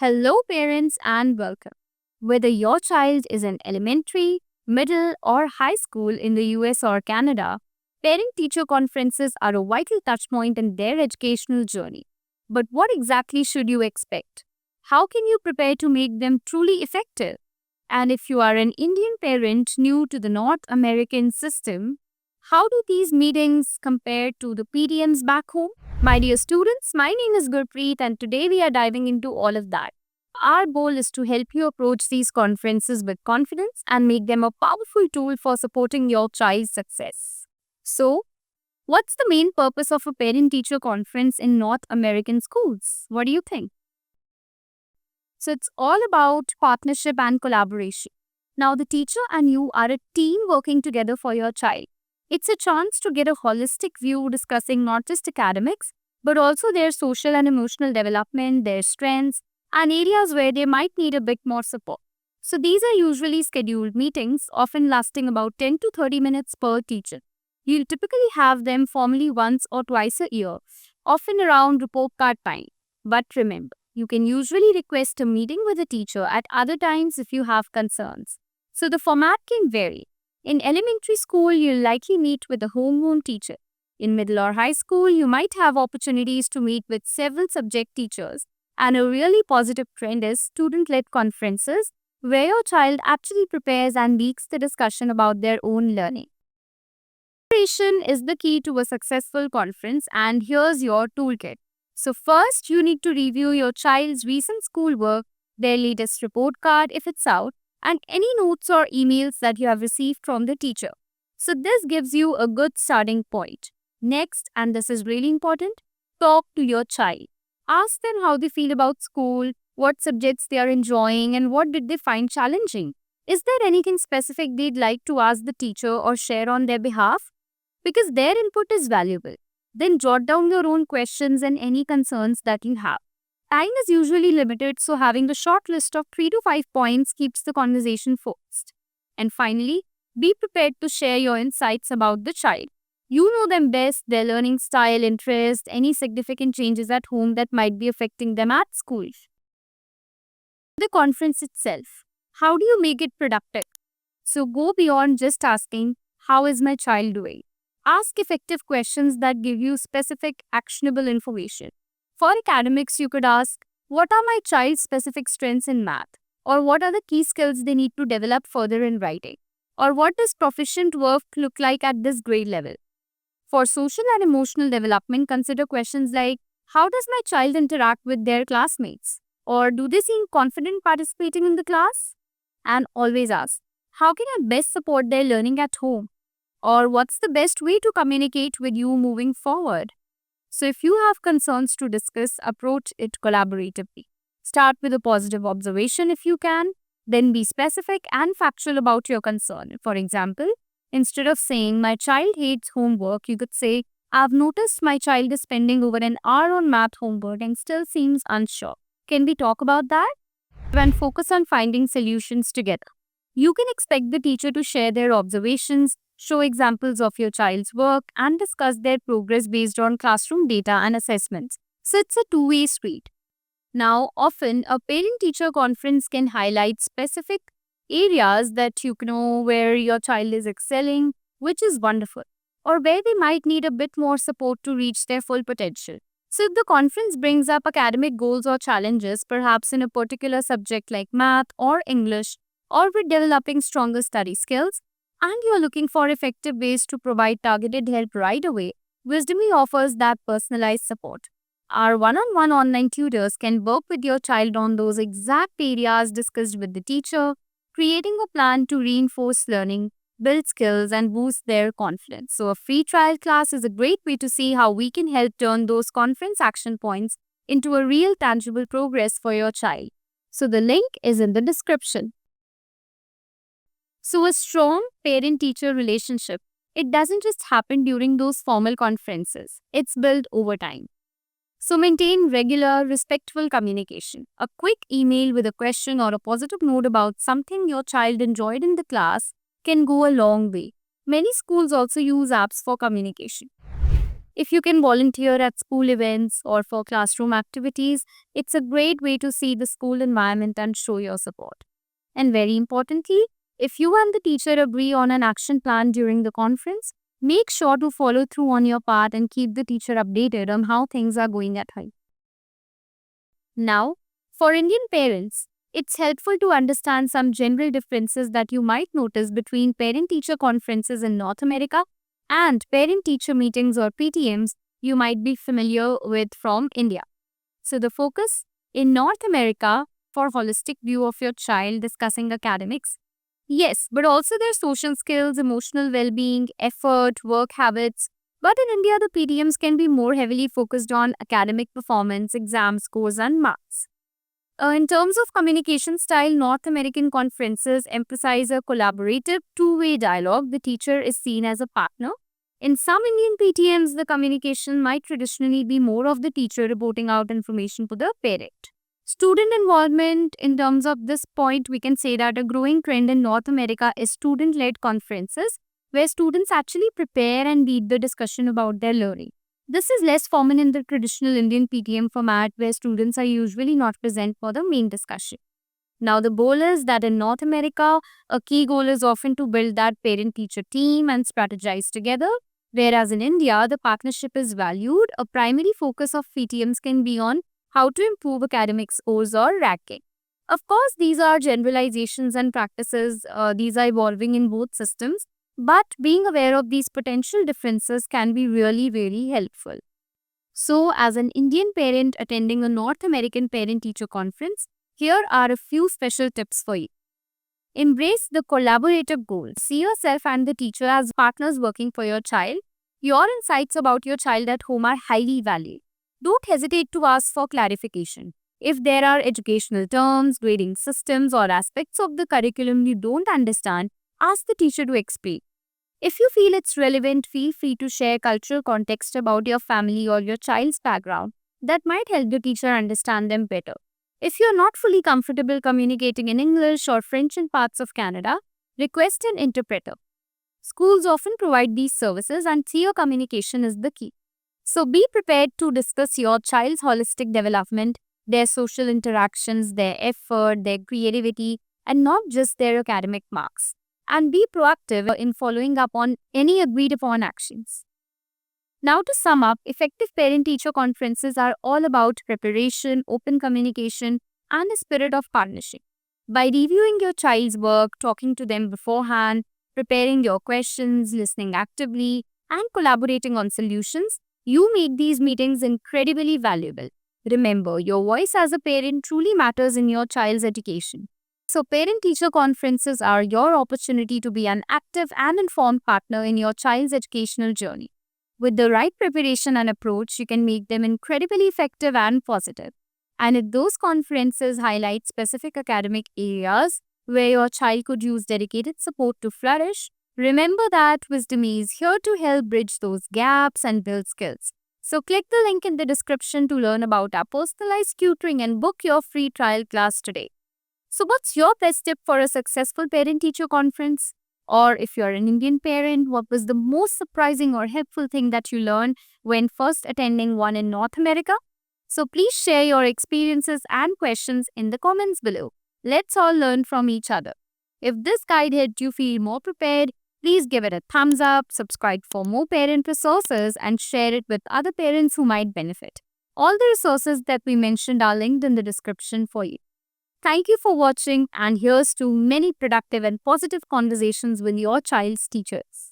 Hello, parents, and welcome. Whether your child is in elementary, middle, or high school in the US or Canada, parent teacher conferences are a vital touchpoint in their educational journey. But what exactly should you expect? How can you prepare to make them truly effective? And if you are an Indian parent new to the North American system, how do these meetings compare to the PDMs back home? My dear students, my name is Gurpreet and today we are diving into all of that. Our goal is to help you approach these conferences with confidence and make them a powerful tool for supporting your child's success. So, what's the main purpose of a parent teacher conference in North American schools? What do you think? So, it's all about partnership and collaboration. Now, the teacher and you are a team working together for your child. It's a chance to get a holistic view discussing not just academics, but also their social and emotional development, their strengths, and areas where they might need a bit more support. So these are usually scheduled meetings, often lasting about 10 to 30 minutes per teacher. You'll typically have them formally once or twice a year, often around report card time. But remember, you can usually request a meeting with a teacher at other times if you have concerns. So the format can vary. In elementary school, you'll likely meet with a homeroom teacher. In middle or high school, you might have opportunities to meet with several subject teachers. And a really positive trend is student-led conferences where your child actually prepares and leads the discussion about their own learning. Preparation is the key to a successful conference, and here's your toolkit. So first, you need to review your child's recent schoolwork, their latest report card if it's out, and any notes or emails that you have received from the teacher. So this gives you a good starting point. Next, and this is really important, talk to your child. Ask them how they feel about school, what subjects they are enjoying, and what did they find challenging. Is there anything specific they'd like to ask the teacher or share on their behalf? Because their input is valuable. Then jot down your own questions and any concerns that you have. Time is usually limited, so having a short list of 3 to 5 points keeps the conversation focused. And finally, be prepared to share your insights about the child. You know them best, their learning style, interest, any significant changes at home that might be affecting them at school. The conference itself. How do you make it productive? So go beyond just asking, how is my child doing? Ask effective questions that give you specific, actionable information. For academics, you could ask, what are my child's specific strengths in math? Or what are the key skills they need to develop further in writing? Or what does proficient work look like at this grade level? For social and emotional development, consider questions like, how does my child interact with their classmates? Or do they seem confident participating in the class? And always ask, how can I best support their learning at home? Or what's the best way to communicate with you moving forward? So if you have concerns to discuss, approach it collaboratively. Start with a positive observation if you can, then be specific and factual about your concern. For example, instead of saying, my child hates homework, you could say, I've noticed my child is spending over an hour on math homework and still seems unsure. Can we talk about that? And focus on finding solutions together. You can expect the teacher to share their observations, show examples of your child's work, and discuss their progress based on classroom data and assessments. So it's a two-way street. Now, often a parent-teacher conference can highlight specific areas that you know where your child is excelling, which is wonderful, or where they might need a bit more support to reach their full potential. So if the conference brings up academic goals or challenges, perhaps in a particular subject like math or English, or with developing stronger study skills, and you're looking for effective ways to provide targeted help right away, Wisdomy offers that personalized support. Our one-on-one online tutors can work with your child on those exact areas discussed with the teacher, creating a plan to reinforce learning, build skills, and boost their confidence. So a free trial class is a great way to see how we can help turn those conference action points into a real tangible progress for your child. So the link is in the description. So a strong parent-teacher relationship, it doesn't just happen during those formal conferences. It's built over time. So maintain regular, respectful communication. A quick email with a question or a positive note about something your child enjoyed in the class can go a long way. Many schools also use apps for communication. If you can volunteer at school events or for classroom activities, it's a great way to see the school environment and show your support. And very importantly, if you and the teacher agree on an action plan during the conference, make sure to follow through on your part and keep the teacher updated on how things are going at home. Now, for Indian parents, it's helpful to understand some general differences that you might notice between parent teacher conferences in North America and parent teacher meetings or PTMs you might be familiar with from India. So, the focus in North America for holistic view of your child discussing academics. Yes, but also their social skills, emotional well being, effort, work habits. But in India, the PTMs can be more heavily focused on academic performance, exam scores, and marks. In terms of communication style, North American conferences emphasize a collaborative, two-way dialogue. The teacher is seen as a partner. In some Indian PTMs, the communication might traditionally be more of the teacher reporting out information to the parent. Student involvement, in terms of this point, we can say that a growing trend in North America is student-led conferences, where students actually prepare and lead the discussion about their learning. This is less common in the traditional Indian PTM format, where students are usually not present for the main discussion. Now, the goal is that in North America, a key goal is often to build that parent-teacher team and strategize together, whereas in India, the partnership is valued. A primary focus of PTMs can be on how to improve academic scores or ranking. Of course, these are generalizations and practices. These are evolving in both systems. But being aware of these potential differences can be really, really helpful. So, as an Indian parent attending a North American parent-teacher conference, here are a few special tips for you. Embrace the collaborative goals. See yourself and the teacher as partners working for your child. Your insights about your child at home are highly valued. Don't hesitate to ask for clarification. If there are educational terms, grading systems, or aspects of the curriculum you don't understand, ask the teacher to explain. If you feel it's relevant, feel free to share cultural context about your family or your child's background. That might help the teacher understand them better. If you're not fully comfortable communicating in English or French in parts of Canada, request an interpreter. Schools often provide these services, and clear communication is the key. So be prepared to discuss your child's holistic development, their social interactions, their effort, their creativity, and not just their academic marks. And be proactive in following up on any agreed upon actions. Now, to sum up, effective parent-teacher conferences are all about preparation, open communication, and a spirit of partnership. By reviewing your child's work, talking to them beforehand, preparing your questions, listening actively, and collaborating on solutions, you make these meetings incredibly valuable. Remember, your voice as a parent truly matters in your child's education. So, parent-teacher conferences are your opportunity to be an active and informed partner in your child's educational journey. With the right preparation and approach, you can make them incredibly effective and positive. And if those conferences highlight specific academic areas where your child could use dedicated support to flourish, remember that Wisdom is here to help bridge those gaps and build skills. So click the link in the description to learn about our personalized tutoring and book your free trial class today. So what's your best tip for a successful parent-teacher conference? Or if you're an Indian parent, what was the most surprising or helpful thing that you learned when first attending one in North America? So please share your experiences and questions in the comments below. Let's all learn from each other. If this guide helped you feel more prepared, please give it a thumbs up, subscribe for more parent resources, and share it with other parents who might benefit. All the resources that we mentioned are linked in the description for you. Thank you for watching, and here's to many productive and positive conversations with your child's teachers.